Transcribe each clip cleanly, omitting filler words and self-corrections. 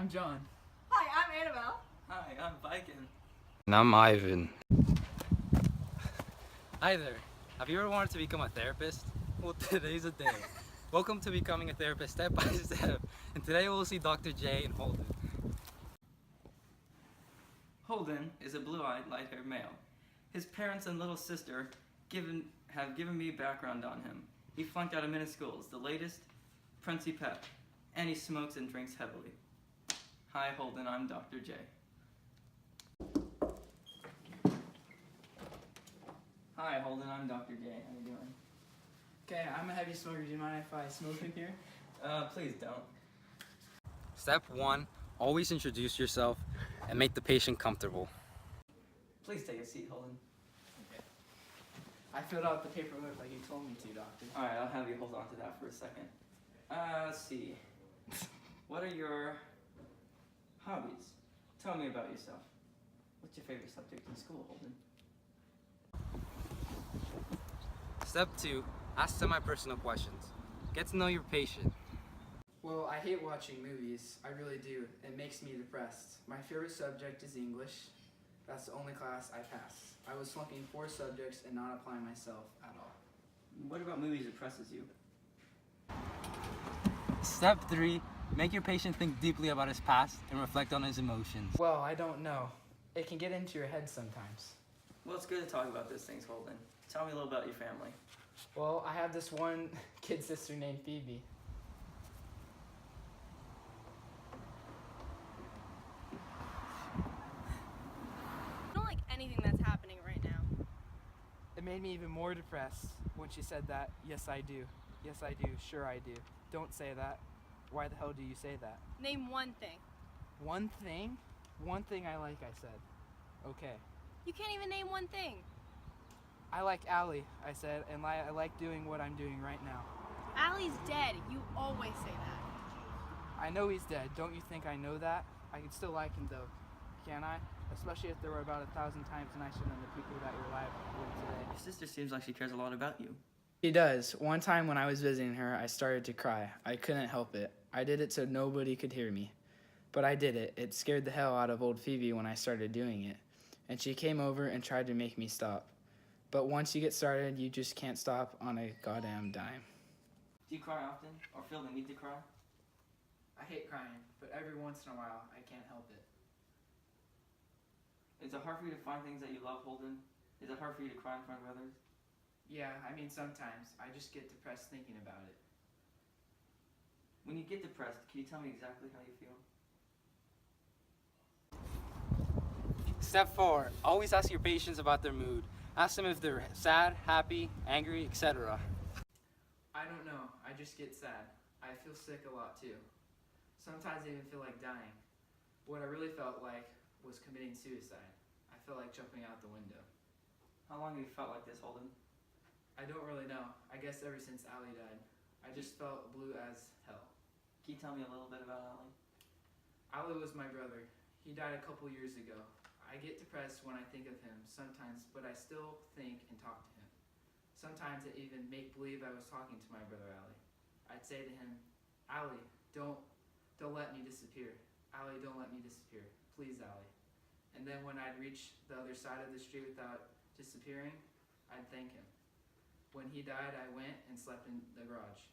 I'm John. Hi, I'm Annabelle. Hi, I'm Viking. And I'm Ivan. Hi there. Have you ever wanted to become a therapist? Well, today's the day. Welcome to becoming a therapist step by step. And today we'll see Dr. J and Holden. Holden is a blue-eyed, light-haired male. His parents and little sister have given me background on him. He flunked out of many schools, the latest, Princey Pep, and he smokes and drinks heavily. Hi, Holden, I'm Dr. J. Hi, Holden, I'm Dr. J. How you doing? Okay, I'm a heavy smoker. Do you mind if I smoke in here? Please don't. Step 1, always introduce yourself and make the patient comfortable. Please take a seat, Holden. Okay. I filled out the paperwork like you told me to, doctor. Alright, I'll have you hold on to that for a second. Let's see. What are your hobbies? Tell me about yourself. What's your favorite subject in school, Holden? Step 2, ask semi-personal questions. Get to know your patient. Well, I hate watching movies. I really do. It makes me depressed. My favorite subject is English. That's the only class I pass. I was flunking 4 subjects and not applying myself at all. What about movies depresses you? Step 3, make your patient think deeply about his past and reflect on his emotions. Well, I don't know. It can get into your head sometimes. Well, it's good to talk about these things, Holden. Tell me a little about your family. Well, I have this one kid sister named Phoebe. I don't like anything that's happening right now. It made me even more depressed when she said that. Yes, I do. Yes, I do. Sure, I do. Don't say that. Why the hell do you say that? Name one thing. One thing? One thing I like, I said. Okay. You can't even name one thing. I like Allie, I said, and I like doing what I'm doing right now. Allie's dead. You always say that. I know he's dead. Don't you think I know that? I can still like him though, can't I? Especially if there were about 1,000 times nicer than the people that you're alive with today. Your sister seems like she cares a lot about you. She does. One time when I was visiting her, I started to cry. I couldn't help it. I did it so nobody could hear me. But I did it. It scared the hell out of old Phoebe when I started doing it. And she came over and tried to make me stop. But once you get started, you just can't stop on a goddamn dime. Do you cry often, or feel the need to cry? I hate crying, but every once in a while, I can't help it. Is it hard for you to find things that you love, Holden? Is it hard for you to cry in front of others? Yeah, I mean sometimes. I just get depressed thinking about it. When you get depressed, can you tell me exactly how you feel? Step 4, always ask your patients about their mood. Ask them if they're sad, happy, angry, etc. I don't know. I just get sad. I feel sick a lot too. Sometimes I even feel like dying. What I really felt like was committing suicide. I felt like jumping out the window. How long have you felt like this, Holden? I don't really know. I guess ever since Allie died. I just felt blue as hell. Can you tell me a little bit about Allie? Allie was my brother. He died a couple years ago. I get depressed when I think of him sometimes, but I still think and talk to him. Sometimes I even make believe I was talking to my brother Allie. I'd say to him, Allie, don't let me disappear. Allie, don't let me disappear. Please, Allie. And then when I'd reach the other side of the street without disappearing, I'd thank him. When he died, I went and slept in the garage.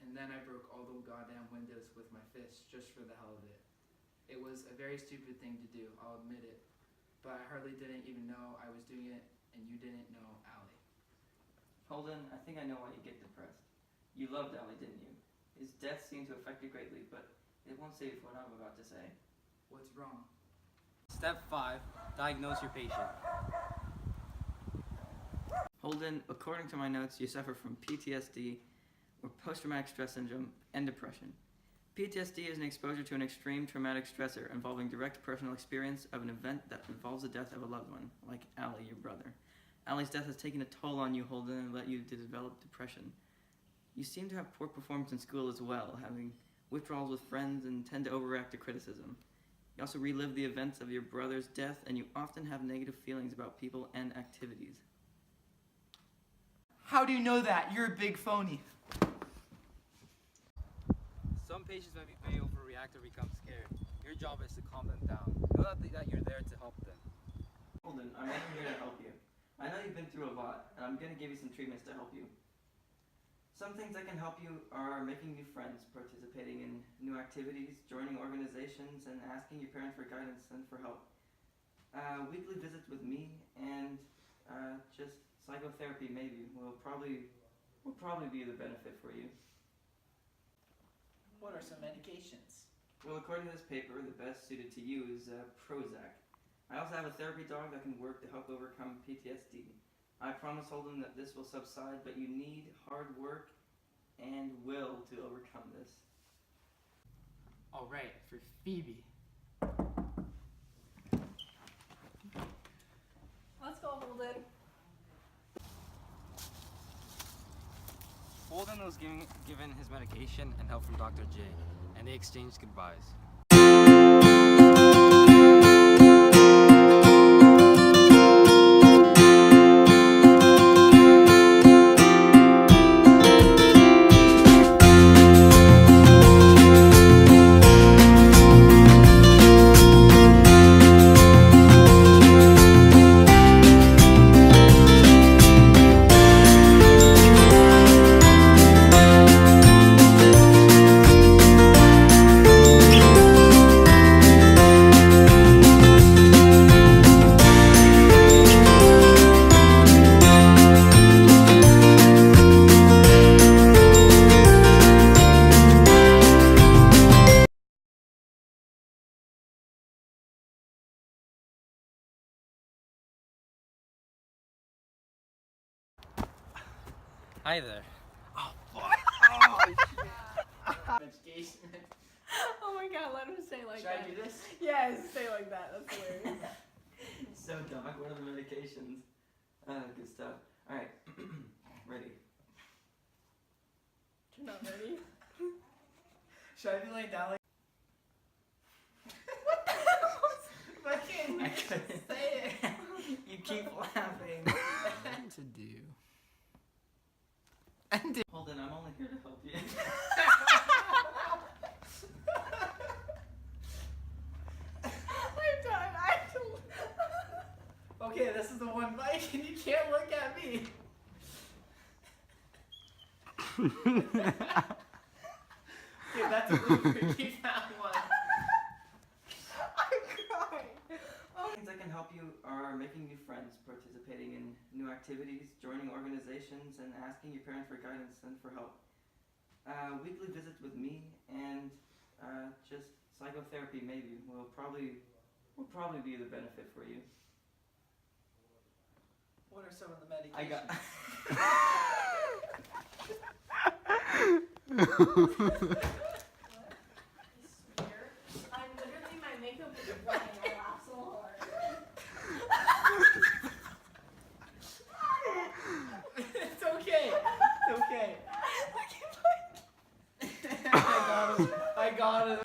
And then I broke all the goddamn windows with my fist just for the hell of it. It was a very stupid thing to do, I'll admit it. But I hardly didn't even know I was doing it, and you didn't know Allie. Holden, I think I know why you get depressed. You loved Allie, didn't you? His death seemed to affect you greatly, but it won't save you from what I'm about to say. What's wrong? Step 5, diagnose your patient. Holden, according to my notes, you suffer from PTSD, or post-traumatic stress syndrome, and depression. PTSD is an exposure to an extreme traumatic stressor involving direct personal experience of an event that involves the death of a loved one, like Allie, your brother. Allie's death has taken a toll on you, Holden, and led you to develop depression. You seem to have poor performance in school as well, having withdrawals with friends and tend to overreact to criticism. You also relive the events of your brother's death, and you often have negative feelings about people and activities. How do you know that? You're a big phony. Some patients may overreact or become scared. Your job is to calm them down. Know that you're there to help them. Holden, I'm only here to help you. I know you've been through a lot, and I'm gonna give you some treatments to help you. Some things that can help you are making new friends, participating in new activities, joining organizations, and asking your parents for guidance and for help. Weekly visits with me and just psychotherapy maybe will probably be the benefit for you. What are some medications? Well, according to this paper, the best suited to you is Prozac. I also have a therapy dog that can work to help overcome PTSD. I promise Holden that this will subside, but you need hard work and will to overcome this. All right, for Phoebe. Let's go, Holden. Holden was given his medication and help from Dr. J, and they exchanged goodbyes. Hi there. Medication. Oh my god, let him say like Should that. I do this? Yes, say like that. That's hilarious. So, Doc, what are the medications? Good stuff. Alright, ready. You're not ready. Should I be laying down like I can't I couldn't. say it. You keep laughing. To do. Holden, I'm only here to help you. I'm done. Okay, this is the one mic and you can't look at me. Okay, that's a blooper. Keep that one. I'm crying. Things that can help you are making new friends, participating in new activities, joining organizations, and asking your parents for guidance and for help. Weekly visits with me and just psychotherapy maybe will probably be the benefit for you. What are some of the medications? I got. I'm literally, my makeup is wet and I laugh so hard. It's okay. It's okay. I got him.